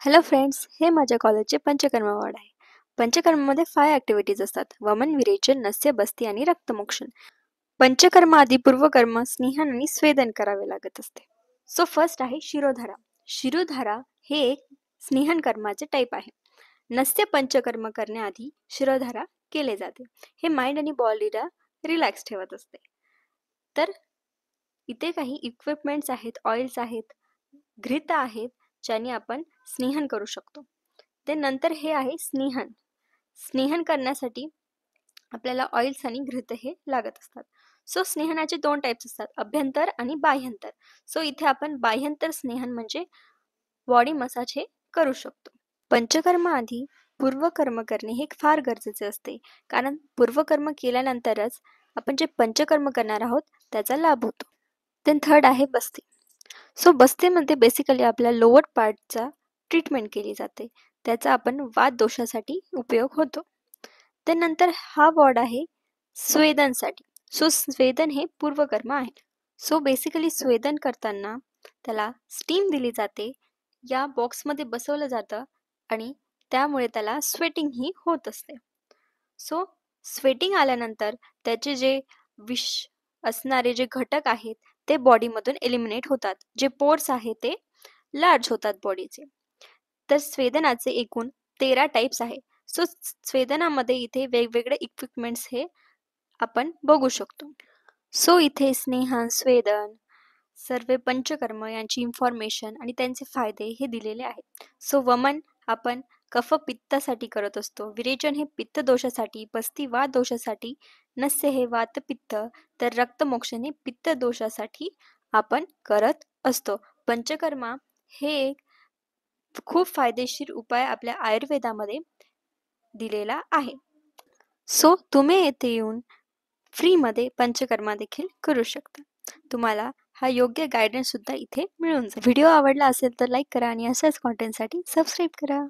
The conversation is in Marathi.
हॅलो फ्रेंड्स, हे माझ्या कॉलेजचे पंचकर्म वॉर्ड आहे. पंचकर्मामध्ये 5 ॲक्टिव्हिटीज असतात. वमन, विरेचन, नस्य, बस्ती आणि रक्तमोक्षण. पंचकर्म आधी पूर्वकर्म, स्नेहन आणि स्वेदन करावे लागत असते. सो फर्स्ट आहे शिरोधारा. शिरोधारा हे एक स्नेहन कर्माचे टाईप आहे. नस्य पंचकर्म करण्याआधी शिरोधारा केले जाते. हे माइंड आणि बॉडीला रिलॅक्स ठेवत असते. तर इथे काही इक्विपमेंट्स आहेत, ऑइल्स आहेत, घृत आहेत, ज्याने आपण स्नेहन करू शकतो. ते नंतर हे आहे स्नेहन. स्नेहन करण्यासाठी आपल्याला ऑइल्स आणि घृत हे लागत असतात. सो स्नेहनाचे 2 टाइप्स असतात, अभ्यंतर आणि बाह्यंतर. सो इथे आपण बाह्यंतर स्नेहन म्हणजे बॉडी मसाज हे करू शकतो. पंचकर्म आधी पूर्वकर्म करणे हे फार गरजेचे असते, कारण पूर्वकर्म केल्यानंतरच आपण जे पंचकर्म करणार आहोत त्याचा लाभ होतो. देन थर्ड आहे बस्ती. सो बस्तीमध्ये बेसिकली आपल्या लोअर पार्टचा ट्रीटमेंट केली जाते. त्याचा आपण वात दोषासाठी उपयोग होतो. त्यानंतर हा वॉर्ड आहे स्वेदनसाठी. सो स्वेदन हे पूर्वकर्म आहे. सो बेसिकली स्वेदन करताना त्याला स्टीम दिली जाते, या बॉक्समध्ये बसवलं जातं आणि त्यामुळे त्याला स्वेटिंग ही होत असते. सो स्वेटिंग आल्यानंतर त्याचे जे विष असणारे जे घटक आहेत ते बॉडीमधून एलिमिनेट होतात. जे पोर्स आहेत ते लार्ज होतात बॉडीचे. तर स्वेदनाचे एकूण 13 टाइप्स आहे. सो स्वेदनामध्ये इथे वेगवेगळे इक्विपमेंट्स हे आपण बघू शकतो. सो इथे स्नेहन, स्वेदन, सर्व पंचकर्म यांची इन्फॉर्मेशन आणि त्यांचे फायदे हे दिलेले आहेत. सो वमन आपण कफ पित्तासाठी करत असतो. विरेचन हे पित्त दोषासाठी, बस्ती वात दोषासाठी, नस्य हे वात पित्त, तर रक्तमोक्षण हे पित्त दोषासाठी आपण करत असतो. पंचकर्मा हे एक खूप फायदेशीर उपाय आपल्या आयुर्वेदामध्ये दिलेला आहे. सो तुम्ही येथे येऊन फ्रीमध्ये पंचकर्मा देखील करू शकता. तुम्हाला हा योग्य गायडन्स सुद्धा इथे मिळून जाईल. व्हिडिओ आवडला असेल तर लाईक करा आणि अशाच कॉन्टेंटसाठी सबस्क्राईब करा.